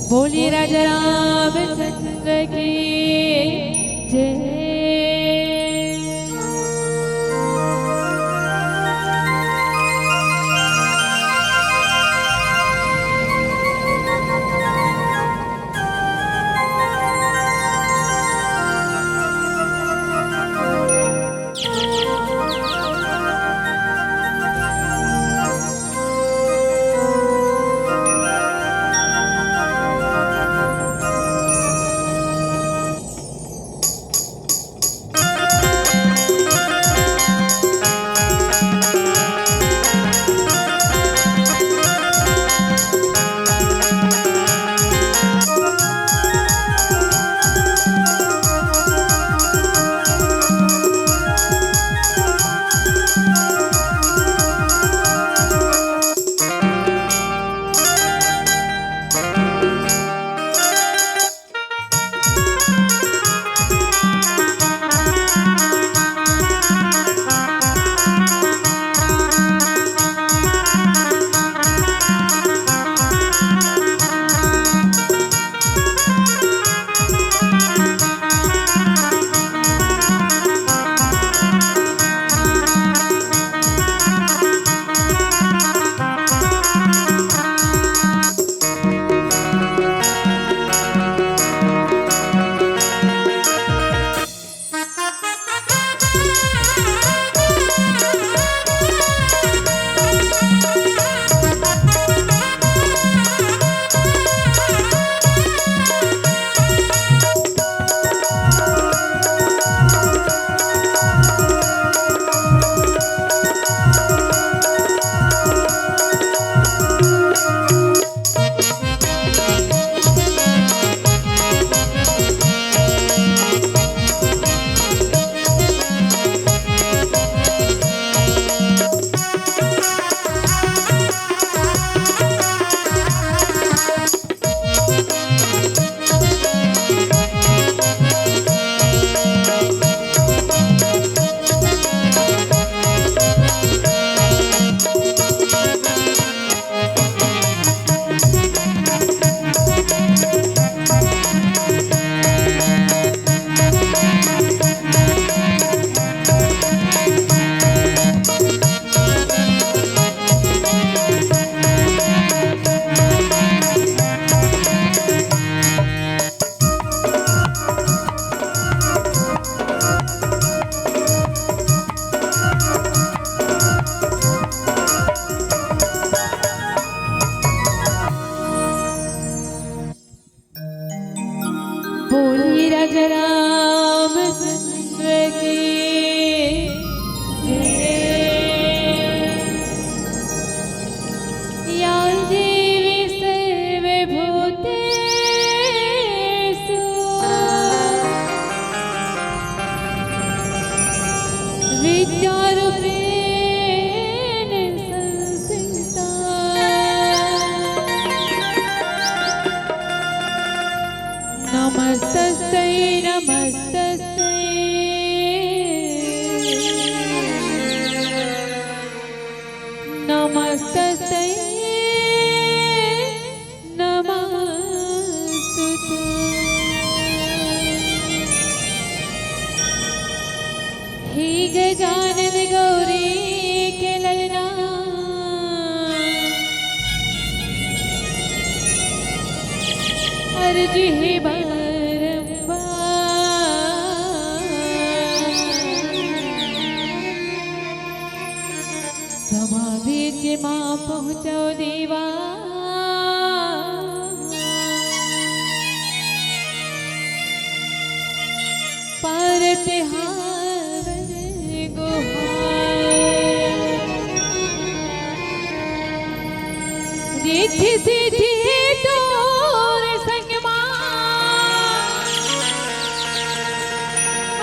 बोलिए राजा रामचंद्र की जय। बोलिए राजा रामचंद्र की जय। या देवी सर्वभूतेषु विद्यारूपेण संस्थिता। नमस्तस्यै नमस्तस्यै नमस्तस्यै नमस्तुते। हे गजानन गौरी के ललना अर्ज है समाधि के माँ पहुँचो देवा। परत हार गुहार रिद्धि सिद्धि तोर संग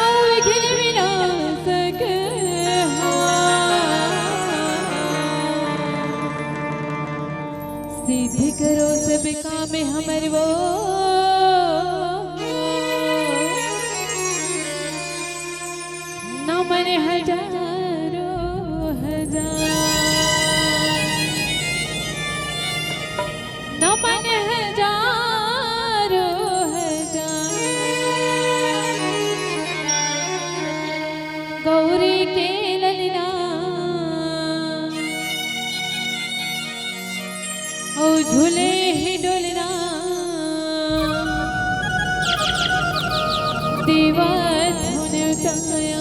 और घिन विनाशक सिद्ध करो सब काम हमर वो। न मन हजार गौरी के ललना ओ झूले ही डोलना देवा धुन उताया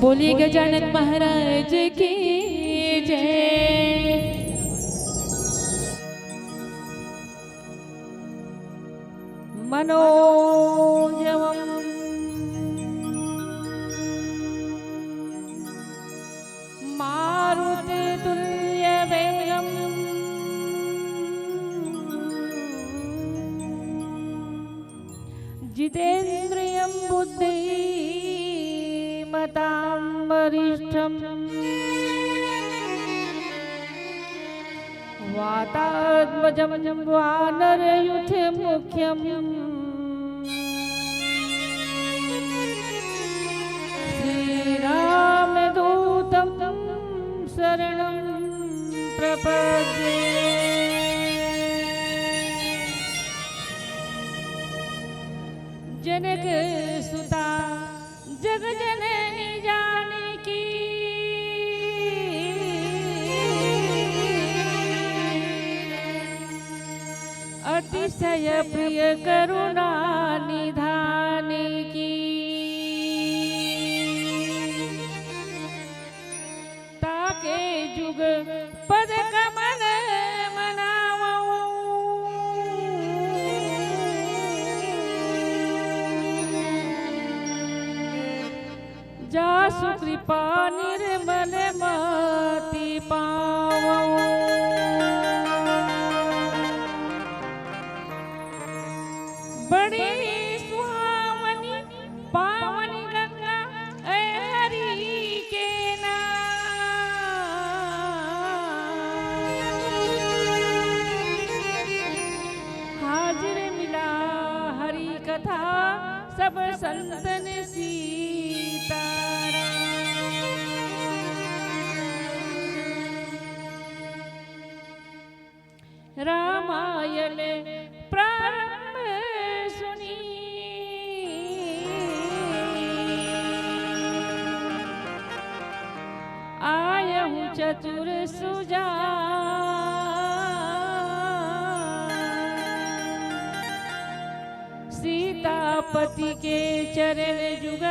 बोलिए गजानन महाराज की जय। मनोजवम मारुति तुल्य वेगम जितेन्द्रियं बुद्धि मताम्बरिष्ठम् वातात्मजं वानरयुथ मुख्यम् श्रीरामदूतं शरणं प्रपद्ये। जनक सुता जग जननी जानकी अतिशय प्रिय करुणा निधान की, ताके जुग पद कमल मनावऊं, जासु कृपा निर्मल मति पावऊं। बड़ी सुहावनी पावनी गंगा हरि के नाम, हाजिर मिला हरि कथा सब संतन सीताराम। रामायण प्रारंभ सुनी, आयहूँ चतुर सुजान, सीतापति के चरण जुग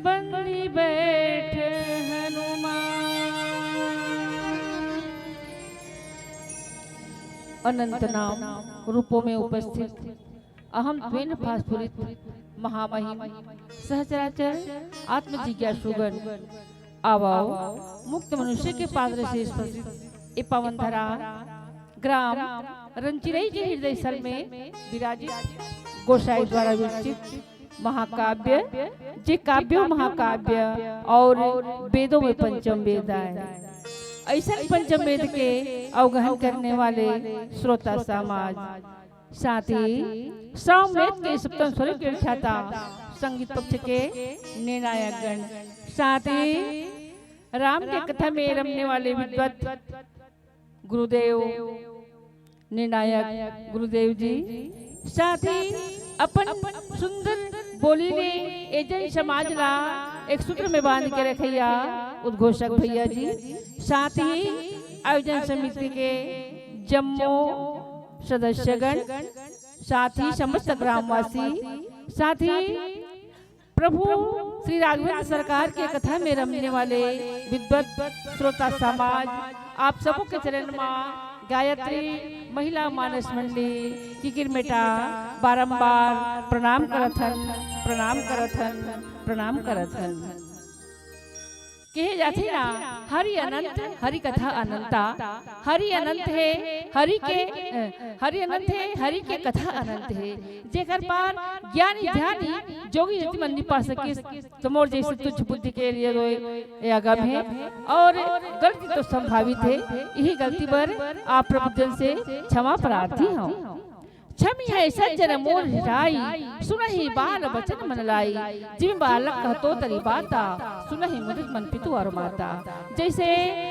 बंदी बैठ हनुमान। अनंत नाम रूपों में उपस्थित अहम द्वेन भास्फुरित महामहिम सहचराचर आत्म जिज्ञासुगण आवाओ मुक्त मनुष्य के पात्र से स्पर्शित ए पावन धरा ग्राम रंचिरई के हृदय स्थल में विराजित गोसाई द्वारा विरचित महाकाव्य जे काव्यो महाकाव्य और वेदों में पंचम वेद है। ऐसा पंचम वेद के अवगहन करने वाले श्रोता समाज, साथ ही सामवेद के सप्तम स्वरूप के ख्याता संगीत पक्ष के निर्णायक गण, साथ ही राम के कथा में रमने वाले विद्वत गुरुदेव निर्णायक गुरुदेव जी, साथ ही अपन सुंदर बोली ने एजेंट समाज ला एक सूत्र में बांध के रखैया उद्घोषक भैया जी, साथ ही आयोजन समिति के जम्मू सदस्यगण, साथ ही समस्त ग्रामवासी, साथ ही प्रभु श्री राघवेंद्र सरकार के कथा में रमने वाले विद्वत श्रोता समाज, आप सबों के चरण में गायत्री महिला मानस मंडली किकिरमेटा बारंबार प्रणाम करथन, प्रणाम करथन, प्रणाम करथन। कहे जाते ना हरि अनंत हरि कथा अनंता, हरि अनंत है हरि के हरि अनंत है हरि के कथा अनंत है। जेकर पार ज्ञानी ध्यानी जोगी जति मन पा सके तमोर जैसे तुझ बुद्धि के लिए रोए अगम है और गलती तो संभावित है। यही गलती पर आप प्रभु से क्षमा प्रार्थी हूँ। छमी है सज्जन मोर हिराई, सुनहि बाल बचन मन लाई, जिम बालक कहतो तरी बाता, सुनहि मुदित मन पितु और माता। जैसे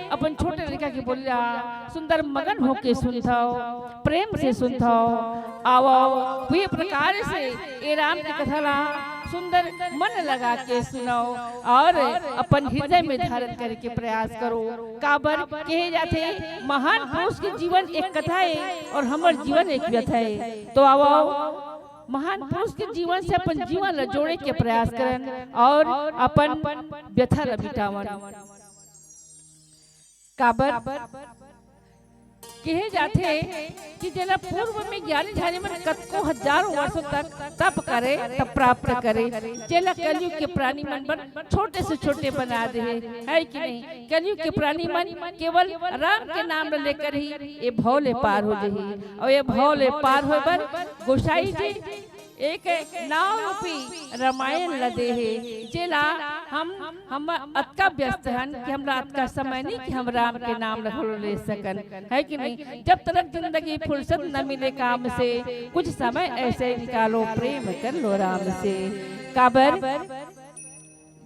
अपन छोटे लड़का की बोलिया सुंदर मगन होके सुनथाओ, प्रेम से सुनथाओ, आओ वे प्रकार से ए राम की कथा ला सुंदर मन लगा के सुनाओ और अपन हृदय में धारण करके प्रयास करो। काबर कहे जाते महान पुरुष के जीवन एक कथा है और हमार जीवन एक व्यथा है। तो आओ महान पुरुष के जीवन से अपन जीवन जोड़े के प्रयास करन और अपन व्यथा मिटावन। काबर कहे जाते कि जना पूर्व में ज्ञानी ध्यानी मन कतको हजारों वर्षों तक तप करे तब प्राप्त करे, चेला कलयुग के प्राणी मन बन छोटे से छोटे बना दे है कि नहीं। कलयुग के प्राणी मन केवल राम के नाम लेकर ही ये भौले पार हो जाही और ये भौले पार हो बर गोसाई जी एक नाव रूपी रामायण लदे है। जेला हम अतका व्यस्त हन कि हमरा अतका समय नहीं कि हम राम के नाम ले सकन है कि नहीं। जब तक जिंदगी फुर्सत न मिले काम से कुछ समय ऐसे निकालो, प्रेम कर लो राम से। काबर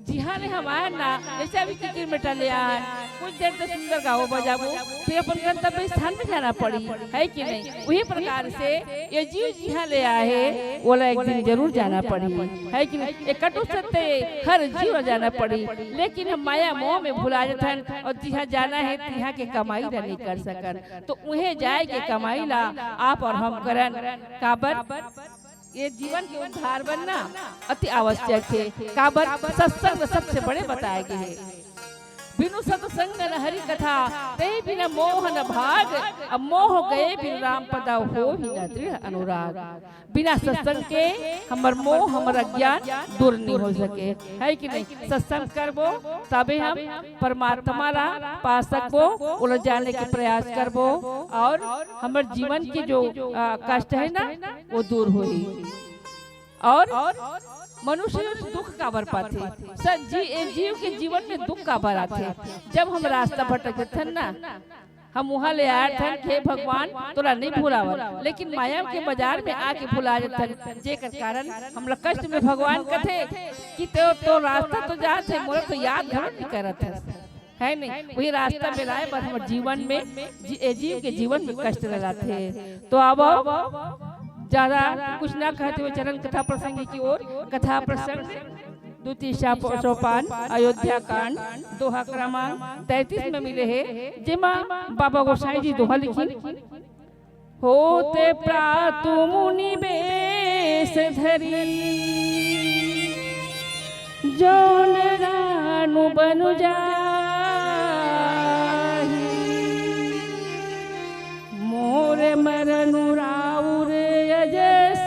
जी हाँ ने हमारे ना जैसे अभी किकिरमेटा ले आए कुछ देर तक सुंदर गाओ बजाबो, फिर अपन गंतव्य स्थान पे जाना पड़ी, है कि नहीं? वही प्रकार से ये जीव जिहाँ ले आए बोला एक दिन जरूर जाना पड़ी, है कि नहीं? एक कटु सत्य हर जीव जाना पड़ी, लेकिन हम माया मोह में भुला जाथन और जिहाँ जाना है तिहाँ के कमाई ला नहीं कर सकन, तो उन्हें जाए के कमाई ला आप और हम करन काबर ये जीवन के उद्धार बनना अति आवश्यक है। काबर सत्संग सबसे बड़े बताए गए हैं। बिनु सत्संग न हरि कथा ते बिना मोह न भाग, अब मोह गए बिनु राम पदा हो ही न दृढ़ अनुराग। बिना सत्संग के हमर मोह हमर अज्ञान दूर नहीं हो सके, है कि नहीं? सत्संग करबो तबे हम परमात्मा ला पा सकबो, उलझ जाने के प्रयास करबो और हमर जीवन की जो कष्ट है ना वो दूर होई। और मनुष्य दुख का बर पाते जीव के जीवन में दुख का बर आते। जब हम रास्ता भटक थे ना, हम वहाँ ले आए थे कि भगवान तोरा नहीं भुलावर, लेकिन माया के बाजार में आके भुला जाते, जेकर कारण हम लोग कष्ट में भगवान कथे कि तो रास्ता तो जाते मोर तो याद घर नहीं करत है नहीं। वही रास्ता में लाए बस हमारे जीवन में जीव के जीवन में कष्ट लगाते। तो अब ज्यादा कुछ ना कहते हुए चरण कथा प्रसंग की ओर। कथा प्रसंग द्वितीय सोपान अयोध्या कांड दोहा क्रमांक 33 में मिले है, जेमा बाबा गोसाई जी दोहा लिखी। होते प्रातु मुनि बेश धरी, जौन रानु बनु जाहि, मोर मरनु राउर अजस,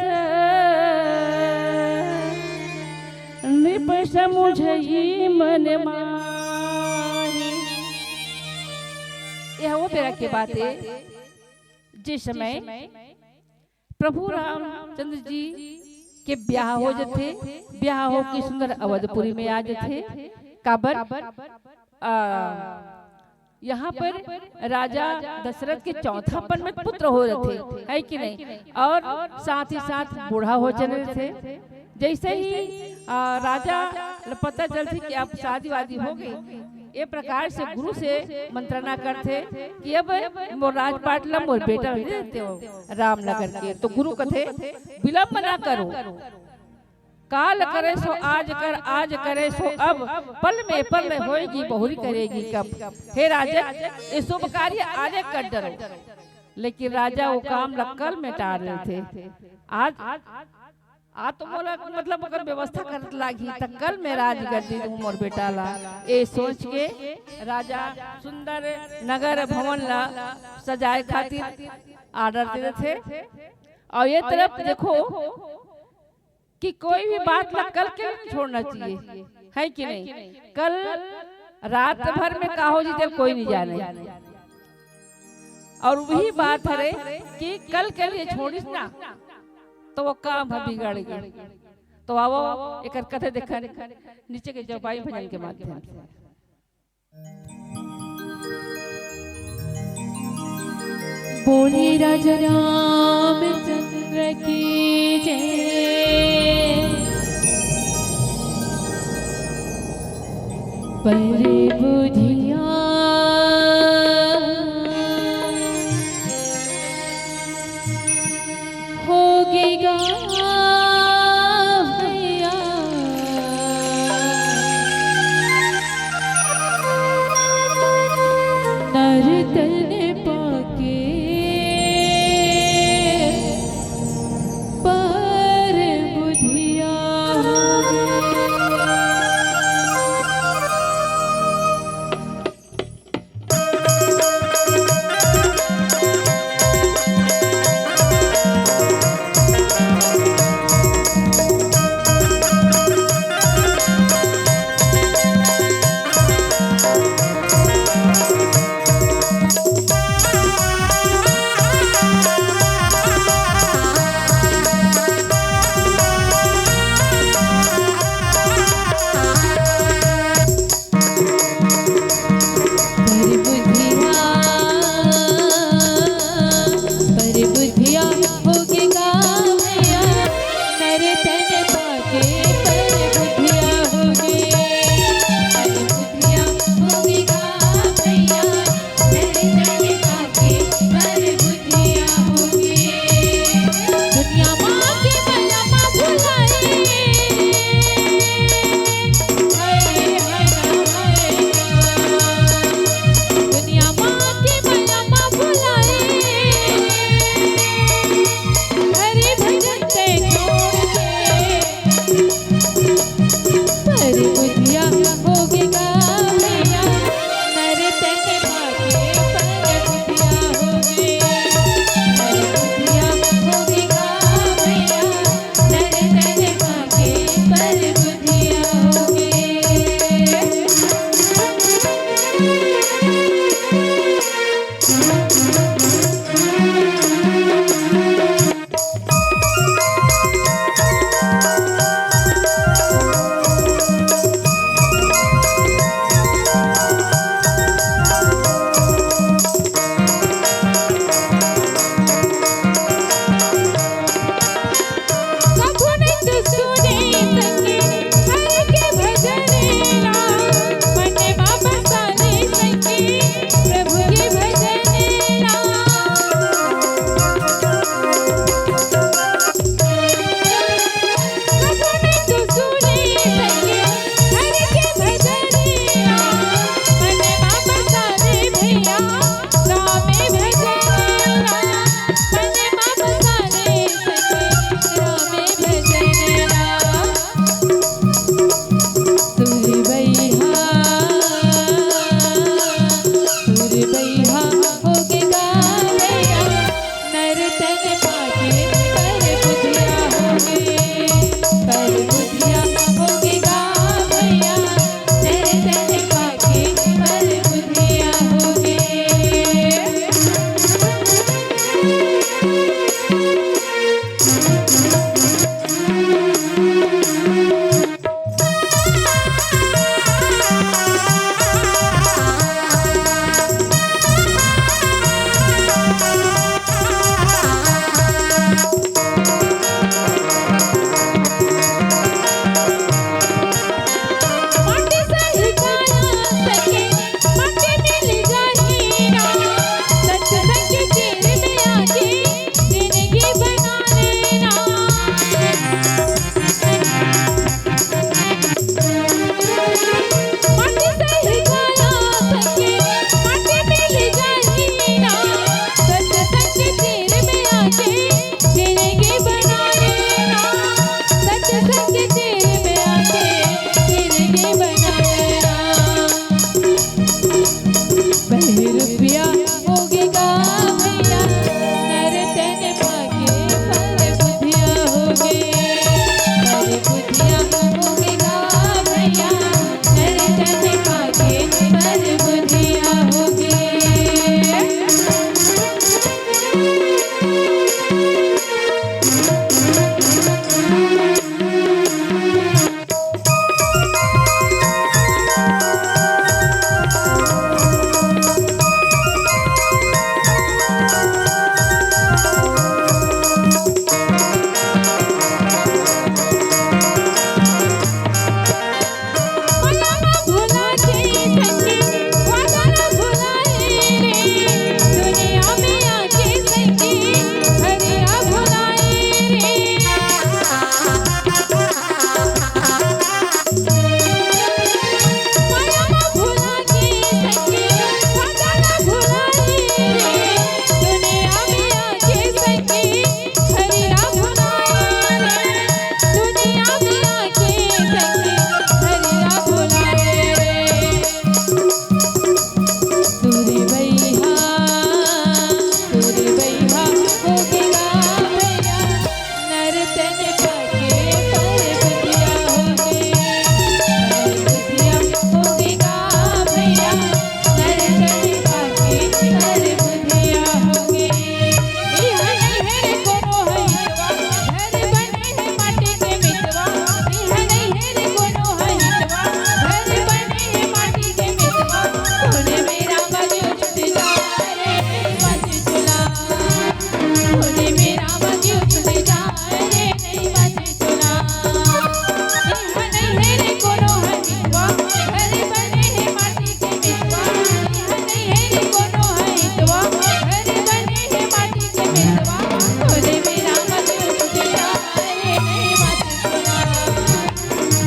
नृप समुझई मन माहि। यह वो बेरा के बात है जिस समय प्रभु रामचंद्र जी के ब्याह हो जाते, ब्याह हो की सुंदर अवधपुरी में आ जाते। काबर यहाँ पर राजा दशरथ के चौथापन में पुत्र हो रहे थे, है कि नहीं? और साथ ही साथ बूढ़ा हो चले थे। जैसे ही राजा पता चलती कि अब शादी वादी हो गई, ये प्रकार से गुरु से मंत्रणा करते कि अब मोर राजपाट ला मोर बेटा देते हो रामनगर के। तो गुरु कथे विलम्ब ना करो, काल करे सो आज कर, आज करे सो अब, पल में होएगी बहुरी करेगी कब। हे राजा ये शुभ कार्य आजे कर डरो, लेकिन राजा वो काम कल में टाल रहे थे। आज तो बोला मतलब अगर व्यवस्था कर लागी तो कल में राज कर दी तुम और बेटा ला, ये सोच के राजा सुंदर नगर भवन ला सजाए खातिर आर्डर दे थे। और ये तरफ देखो कि कोई भी बात ला कल के नहीं छोड़ना चाहिए, है कि नहीं? कल रात भर में का हो जी कोई नहीं जाने। और वही बात है कि कल के लिए छोड़िस ना तो वो काम बिगड़ गई। तो आओ एक कथे देखा नीचे के चौपाई भजन के माध्यम से। बोले राजा रामचंद्र की जय, पर बुधिया होगी गाया, नर्तन पाके पर बुधिया। संगे हरिया भुलाए रे दुनिया में आके संगे हरिया भुलाए रे सूर्य भैया हो गया भैया नर्तन पाके पर बुधिया हो गए बुधिया हो गया भैया नर्तन पाके पर बुधिया हो गए इहा नहीं है रे कोनो हईवा घर बने है माटी के मितवा इहा नहीं है रे कोनो हईवा घर बने है माटी के मितवा कोने मेरा मजू छूट जा रे मत चुला कोने मेरा मजू छूट जा रे नहीं मत चुला इहा नहीं है रे कोनो हईवा घर बने है माटी के मितवा इहा नहीं है रे कोनो हईवा घर बने है माटी के मितवा कोने मेरा मजू छूट जा रे नहीं मत चुला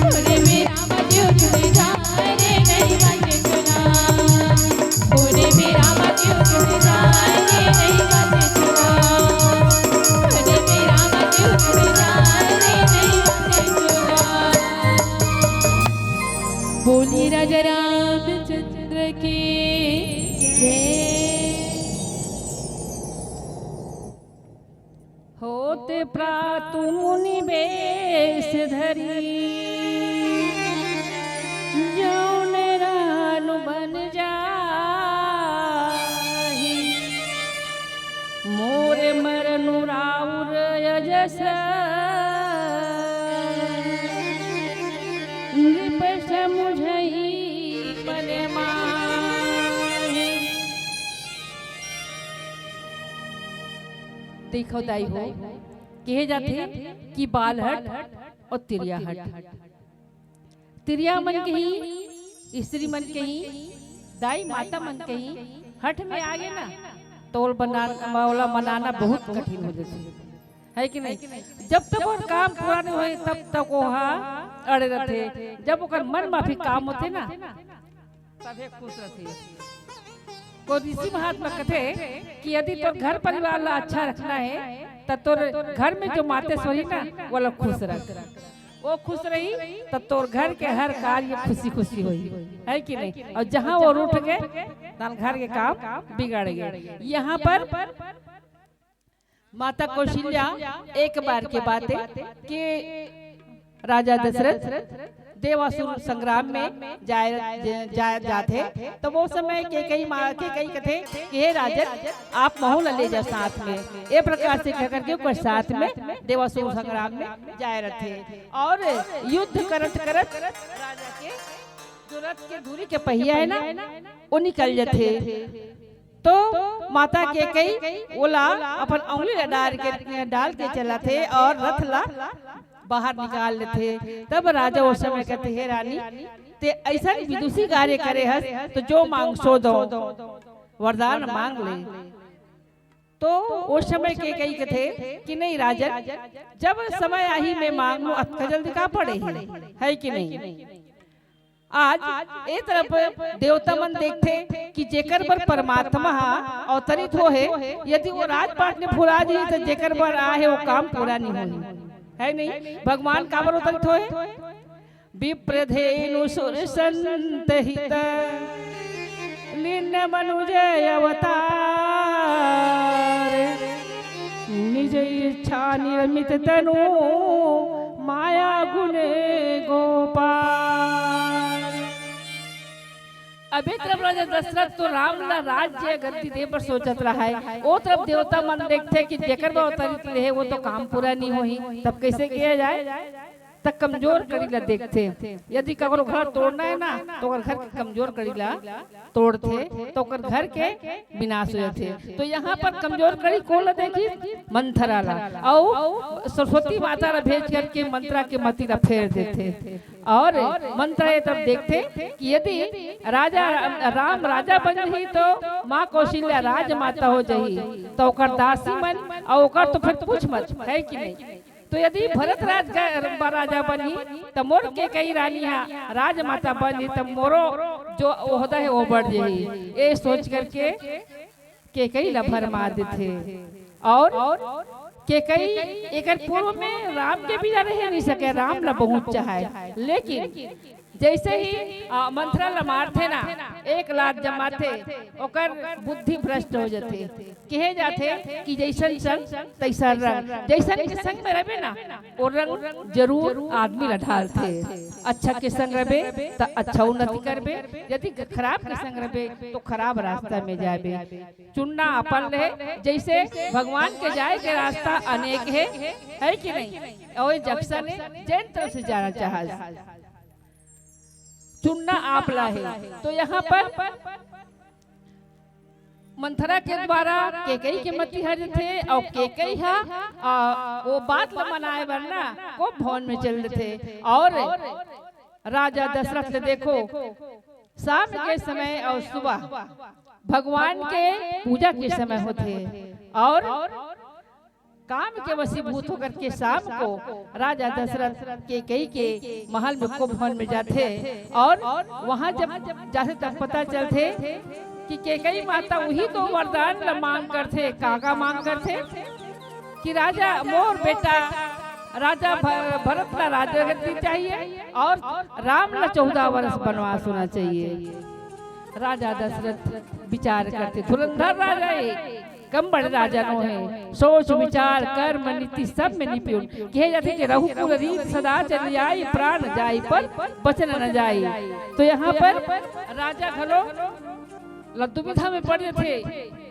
कोने मेरा मजू छूट जा रे नहीं मत चुला कोने मेरा मजू छूट जा रे नहीं मत चुला कोने मेरा मजू छूट जा रे नहीं मत चुला बोली राजा रामचंद्र की जय होते प्रातु मुनि बेश धरी जौन रानु बन जाहि मोरे मरनु राउर यजस नृप समुझई बले माहि देखो दाई हो कहे जाते कि बाल हट और तिरिया हट तिरिया मन कही स्त्री मन कही दाई माता मन कही हट में आगे ना तोल बनाना मनाना बहुत कठिन हो जाती है कि नहीं जब तक वो काम पूरा नहीं होए तब तक वहाँ अड़े रहते जब वो मन माफी काम होते ना तभी खुश रहते को ऋषि महात्मा कहते कि यदि तो घर परिवार ला अच्छा रखना है तब तो घर में जो मातेश्वरी ना वो लोग खुश रख वो खुश रही तब तो घर के हर कार्य खुशी खुशी हुई है कि नहीं और जहाँ वो रूठ गए तब घर के काम बिगड़ गए यहाँ पर माता कौशल्या एक बार की बात है कि राजा दशरथ देवासुर संग्राम में जाते तो वो समय के कई कथे कि हे राजन आप महल ले जाओ साथ में ये प्रकार से कह करके कोई साथ में देवासुर संग्राम में जाए रहे और युद्ध करत करत राजा के जो रथ के दूरी के पहिया है ना वो निकल जाते तो माता के कई ओला अपन उंगली डाल के चला थे और रथ ला बाहर निकाल लेते तब राजा उस समय कहते हे रानी ते ऐसा विदुषी कार्य करे हस तो जो मांग सो दो वरदान मांग ले तो उस समय के कई कहते कि नहीं राजन जब समय आही में मांगू अतका जल्दी का पड़े है कि नहीं आज ए तरफ देवता मन देखते कि जेकर पर परमात्मा अवतरित हो है यदि वो राजपाट ने फुरा दी तो जेकर पर आहे वो काम पूरा नहीं होई है नहीं भगवान काबर अवतरित होए विप्रधेनु सुर संत हित लीन मनुजय अवतार निज इच्छा निर्मित तनु माया गुण गोपाल अभी तरफ राजा दशरथ तो राम ला राज्य गद्दी दे पर सोचत रहा है वो तरफ देवता मन देखते कि जेकर में अवतरित रहे वो तो काम पूरा नहीं होई तब कैसे किया जाए तक कमजोर करीला देखते यदि ककरो घर तोड़ना है ना तो अगर घर के कमजोर करीला तोड़ते तो अगर घर के विनाश हो जाते तो यहाँ पर कमजोर कड़ी कौन देखी मंथरा ला और सरस्वती माता ला भेज करके मंत्रा के मती ला फेर देते और मंत्र ये तब देखते कि यदि राजा राम राजा बन रही तो माँ कौशल्या राजमाता हो जाही तो ओकर दासी मन और ओकर तो फिर कुछ मत है कि नहीं तो यदि भरत राजा बनी तो मोर के कई रानी राजमाता बनी तो मोरो जो ओहदा है वो बढ़ जाही ये सोच करके के कई ला भरमा देते और के कई एक पूर्व में राम के बिना रह नहीं सके, राम ला बहुत चाहे, लेकिन जैसे ही मंथरा ला मारथे ना, एक लात जमाथे ओकर बुद्धि भ्रष्ट हो जाते, कहे जाते कि जैसन संग तैसा रंग, जैसन के संग में रहे ना वो रंग जरूर आदमी ला ढालथे। अच्छा के संग रहे तो अच्छा उन्नति करबे, यदि खराब के संग रहे तो खराब रास्ता में जाबे। चुनना अपन रहे, जैसे भगवान के जाए के रास्ता अनेक है कि नहीं, और जक्सा ने जैन तरफ से जाना चाहा, चुनना आप ला है। तो यहाँ पर मंथरा के द्वारा केकई के मती हर थे, और केकई हा वो बात ला मनाए वरना को भवन में चल थे। और राजा दशरथ ने देखो शाम के समय और सुबह भगवान के पूजा के समय होते, और काम के वशीभूत होकर के शाम को राजा दशरथ के कई के महल में को भवन में जाते, और वहां जब जाते तब पता चलते कि केकई माता वही तो वरदान मांग करते, काका मांग करते कि राजा मोर बेटा राजा भरत ला राजा गद्दी चाहिए और राम ला 14 वर्ष वनवास होना चाहिए। राजा दशरथ विचार करते, धुरंधर राजा है, कम बड़े राजा नो है, सोच विचार कर्म नीति सब में निपुण, कहे जाते कि रघुकुल रीत सदा चली आई, प्राण जाई पर बचन न जाई। तो यहाँ पर राजा घलो दुविधा में पड़े थे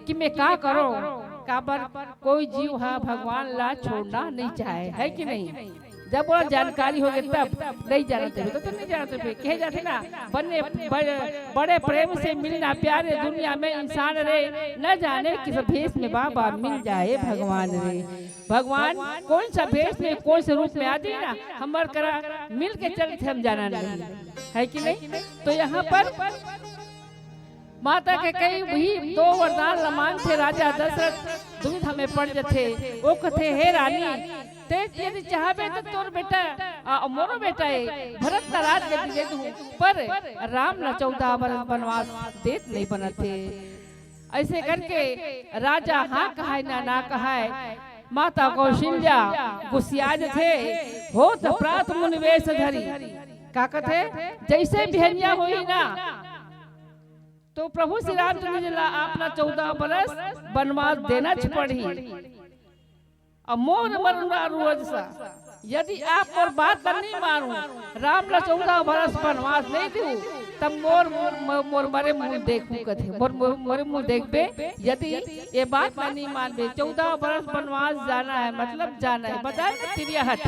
कि मैं क्या करो, काबर कोई जीव हा भगवान ला छोड़ना नहीं चाहे, है कि नहीं। जब वो जानकारी हो गई तब नहीं जानते तो नहीं जानते थे, कहे जाते ना बने बड़े प्रेम से मिलना प्यारे, दुनिया में इंसान रे न जाने किस भेष में बाबा मिल जाए भगवान रे। भगवान कौन सा भेष में कौन से रूप में आते ना, हमार करा मिल के चलते हम जाना नहीं, है कि नहीं। तो यहाँ पर माता के कई वही 2 वरदान मांग थे, राजा दशरथ दुविधा में पड़ जाते। वो कथे हे रानी ते यदि चाहबे तो तोर बेटा मोरो बेटा है भरत ला राज गद्दी दे दूं, पर राम ला 14 वर्ष वनवास देत नहीं बनते। ऐसे करके राजा हाँ कहा ना कहा, माता कौशल्या गुस्सियाज थे, हो तो प्रात मुनिवेश धरी, का कथे जैसे बिहनिया हुई ना तो प्रभु श्री रामचंद्र जी आपना 14 वर्ष वनवास देना पड़ी। अब मोर मरुना रोज सा, यदि आप और बात नहीं मानू, राम ला 14 वर्ष वनवास नहीं दूं, तब मोर मरे मुंह देखू कथे, मोरे मुंह देखबे, यदि ये बात नहीं मानबे 14 वर्ष वनवास जाना है मतलब जाना है, बताए ना तिरियाहट।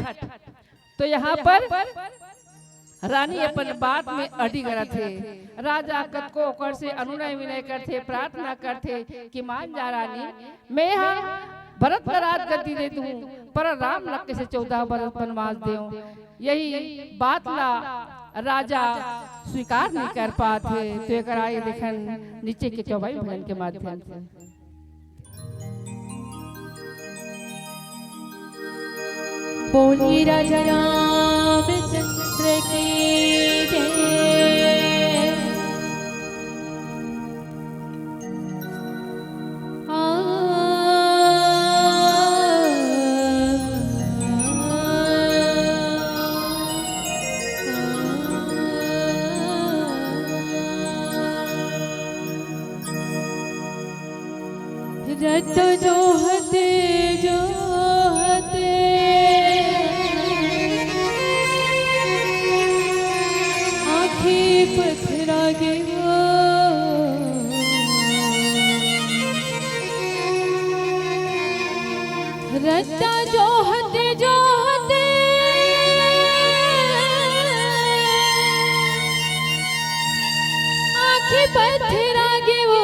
तो यहाँ पर रानी अपन बात में अड़ी गया थे, राजा कद को ओकर से अनुनय विनय करते, प्रार्थना करते कि मान जा रानी, मैं यहाँ भरत का राज गद्दी दे दूं, पर राम लक्ष्य से 14 वर्ष वनवास देऊं। यही बात ला राजा स्वीकार नहीं कर पाते। तो एक आगे देखन नीचे के 24 भजन के माध्यम से। बोली राजा रामचंद्र की जय। रत जोहते जोहते आँखें पथरा गया, रत जोहते जोहते आँखें पथरा गया,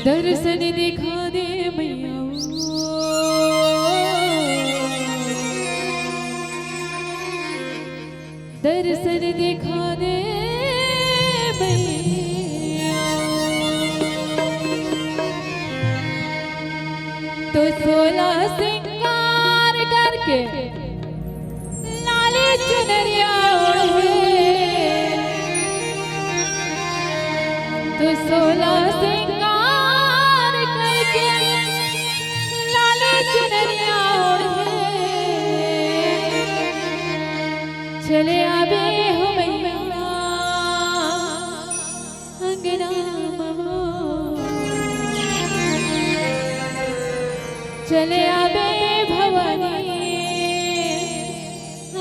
दर्शन दिखा दे मैया, दर्शन दिखा दे मैया। तो सोलह सिंगार करके लाली चुनरिया ओढ़े, तो सोलह सिंगार करके लाली चुनरिया ओढ़े चले आवे हो मैया अंगना ममो, चले आवे भवानी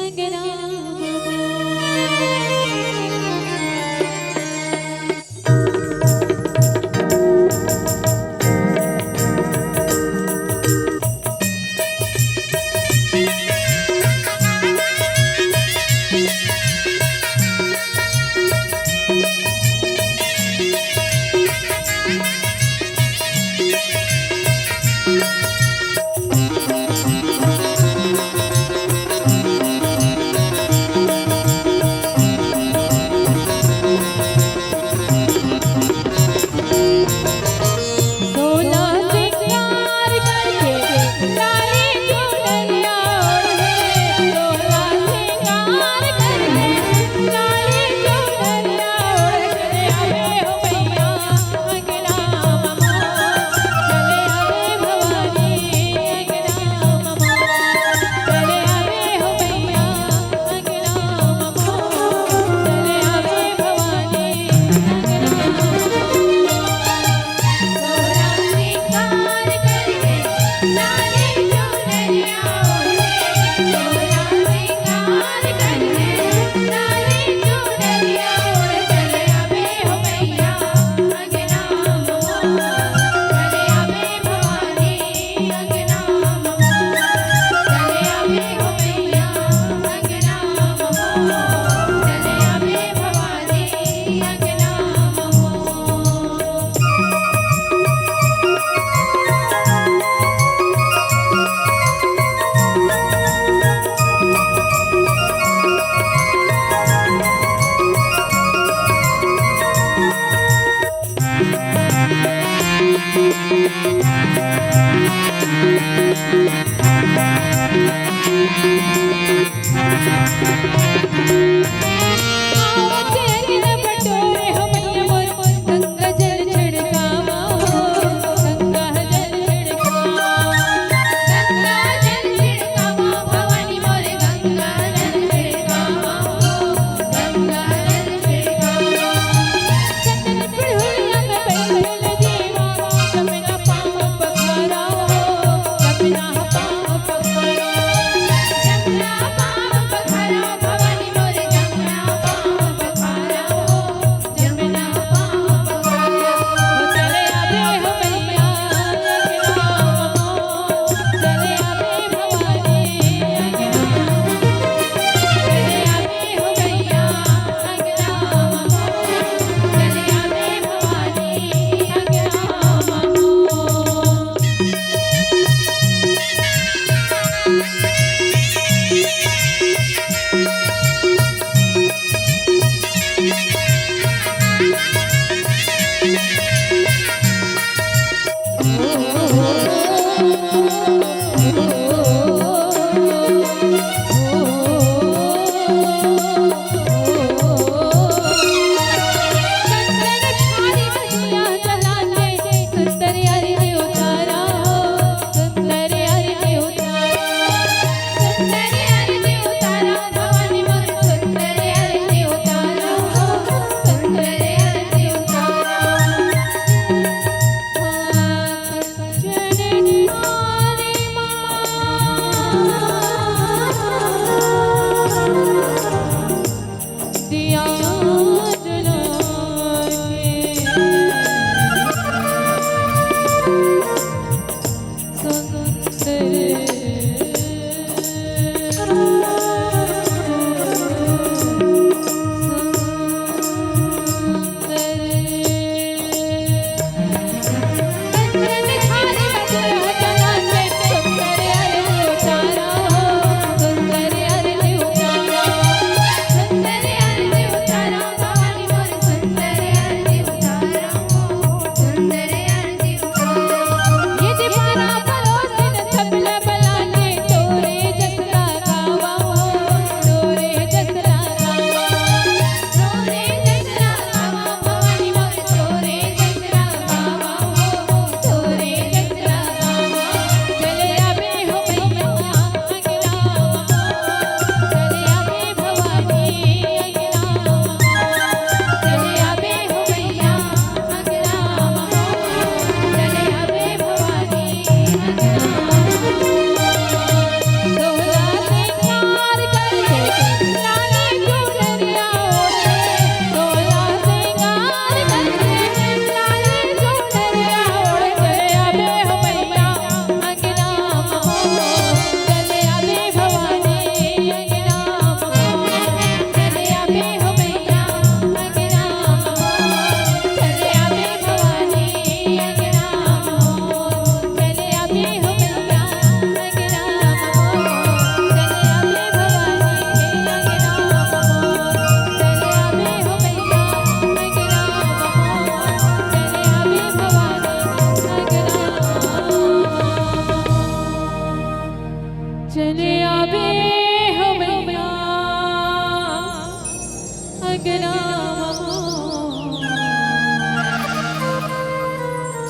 अंगना ममो।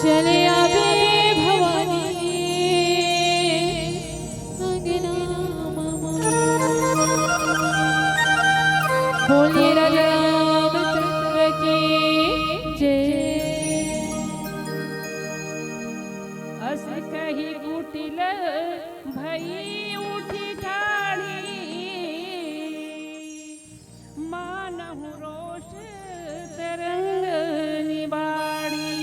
चले आवे भवानी अंगना मामा बोले राजा रामचंद्र की जय। अस कही कुटिल भई उठी ठाड़ी मानहु रोष तरंग निबाड़ी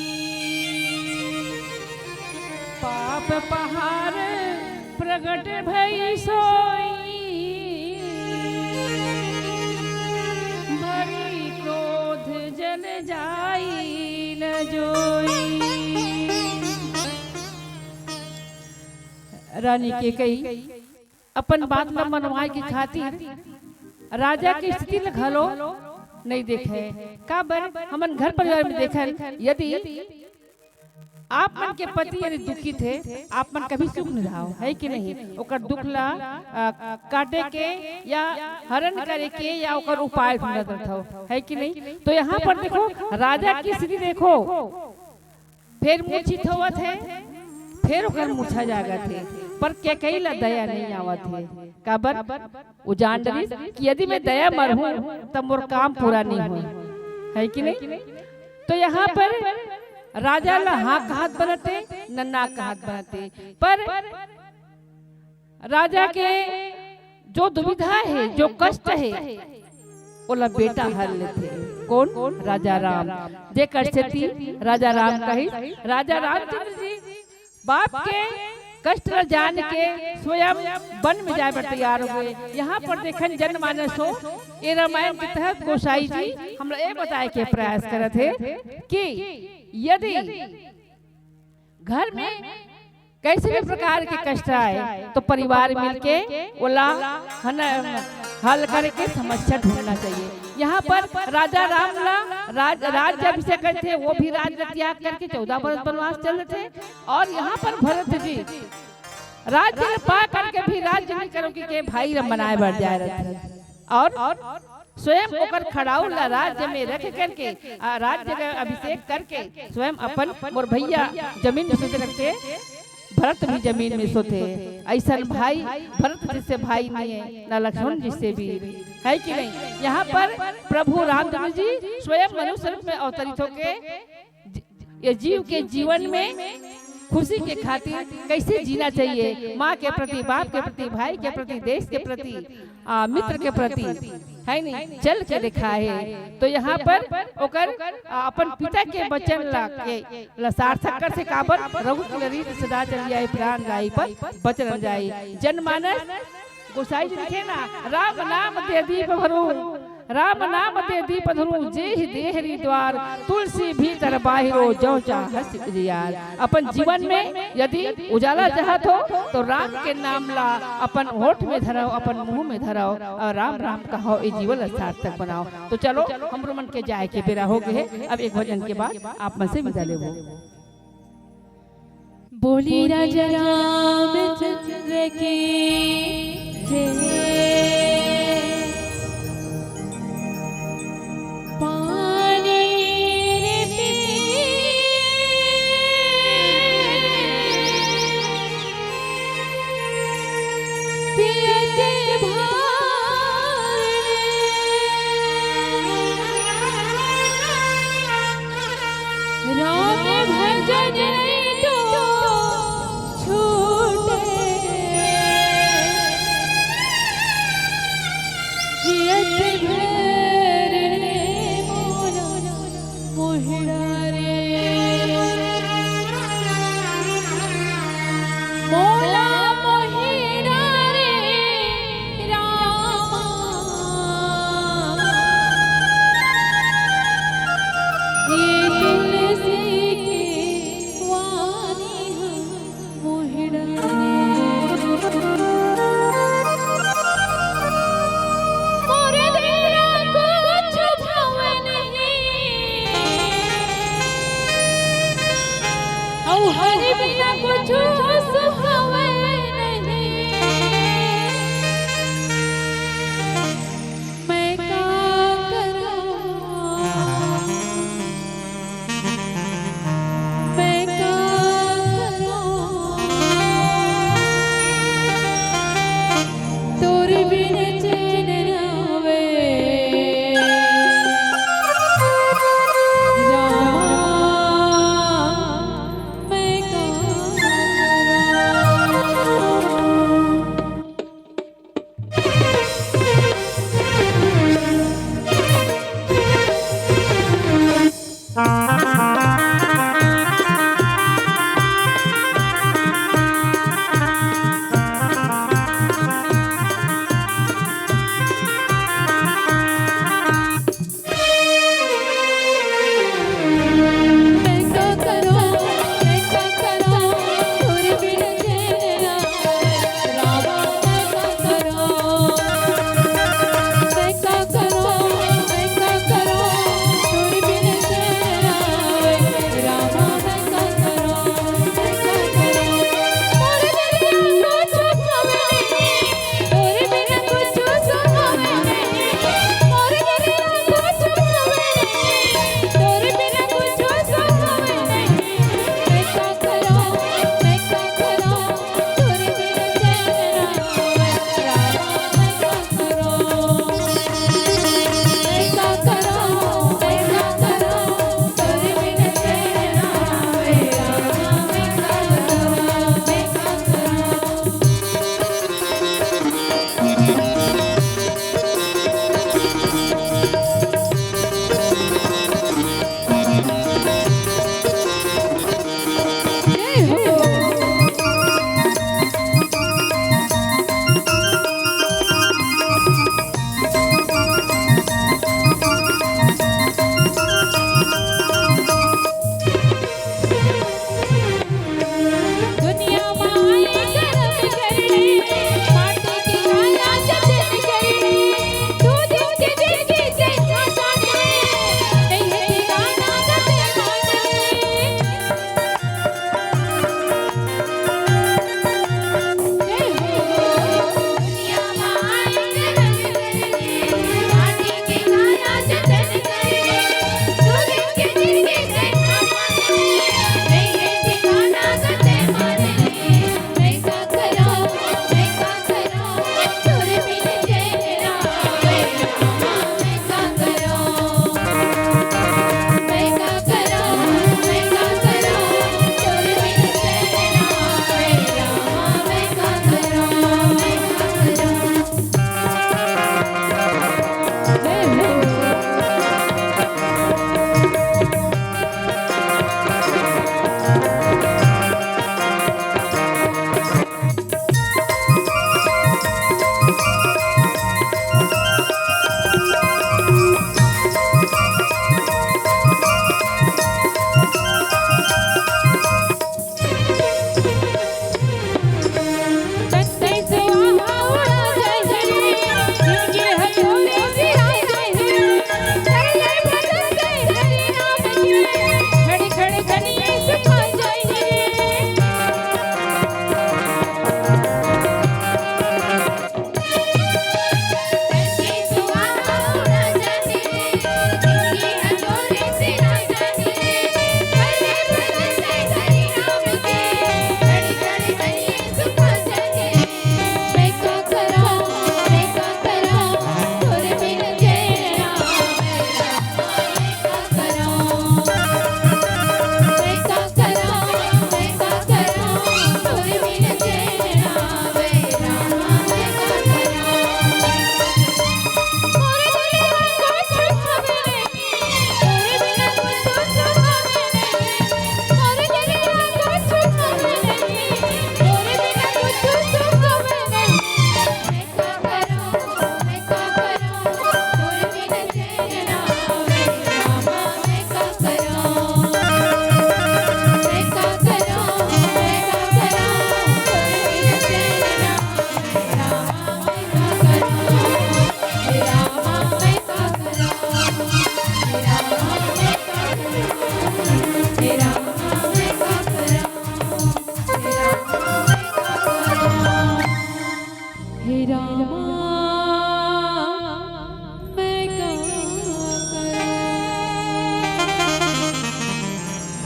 पाप पहाड़ प्रगट भई सोई भरी क्रोध जल जाई न जोई। रानी के कई अपन बात न मनवाए की खातिर राजा की स्थिति ल घलो नहीं देखे का बर हमन घर परिवार में देखल यदि आप मन के पति यदि दुखी थे आप मन कभी सुख नहीं रहा है कि नहीं ओकर दुख ला काटे के या हरण करे के या ओकर उपाय ढूंढत रहो है कि नहीं। तो यहाँ पर देखो राजा की स्थिति देखो फिर मूर्छित होवत है फिर ओकर मूर्छा जागत है पर के कई ला दया नहीं आवत है काबर वो जान डरी कि यदि मैं दया मरहूं तब मोर काम पूरा नहीं हो है कि नहीं। तो यहाँ पर राजा ला हाँ हाथ बनते न नाक हाथ बनते पर राजा के जो दुविधा है जो कष्ट है ओला बेटा हर लेते कौन राजा राम देकर स्थिति राजा राम कही राजा रामचंद्र जी बाप के कष्ट न जान के स्वयं वन में जाए पर तैयार हुए। यहाँ पर देखन जनमानस हो ये रामायण के तहत गोसाई जी हमरा ये बताए के प्रयास करत है कि यदि घर में कैसे भी प्रकार के कष्ट आए तो परिवार मिलके ओला हल करके समस्या ढूंढना चाहिए। यहाँ पर राजा राम राज्य अभिषेक थे वो भी राज्य त्याग करके 14 वर्ष वनवास चल रहे थे और यहाँ पर भरत जी राज्य पा करके भी राज्य नहीं करो कि भाई रम बनाए बढ़ जाए रहे और स्वयं ओकर खड़ाऊ ला राज्य में रख करके राज्य का अभिषेक करके स्वयं अपन मोर भैया जमीन में सोते रखते भरत भी जमीन में सोते ऐसा भाई भरत जिससे भाई नहीं है न लक्ष्मण जिससे भी है कि नहीं। यहाँ पर प्रभु रामचंद्र जी स्वयं मनुष्य रूप में अवतरित होके ये जीव के जीवन में खुशी के खातिर कैसे जीना चाहिए माँ के प्रति बाप के प्रति भाई के प्रति देश के प्रति मित्र के प्रति है नहीं चल के दिखा है। तो यहाँ पर ओकर अपन पिता के वचन ला सार्थक कर से काबर रघुकुल रीत सदा चलिए प्राण गाई पर बचन जाई जनमानस गोसाई जी लिखे ना राम नाम दे दीप भरू राम नाम दे दीप धरू जेहि देहरी द्वार तुलसी भीतर बाहिरो जो चाहस जियार। अपन जीवन में यदि उजाला चाहत हो तो राम के नाम ला अपन होठ में धराओ अपन मुंह में धराओ और राम राम कहो ये जीवन सार्थक बनाओ। तो चलो हमरो मन के जाए के बेरा हो गए अब एक भजन के बाद आप मन से विदा लेबो। बोली राजा रामचंद्र की जय। पानी रे पियत भार राम भजन तो छूटे जियत भर मोहिड़ा रे मोला मोहिड़ा रे रामा ये तुलसी की वाणी मोहिड़ा मोरे तेरा कुछ भाव नहीं औ हरि बिना कुछ सुहाव नहीं। मैं का करूं मैं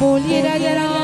बोलिए राजा राम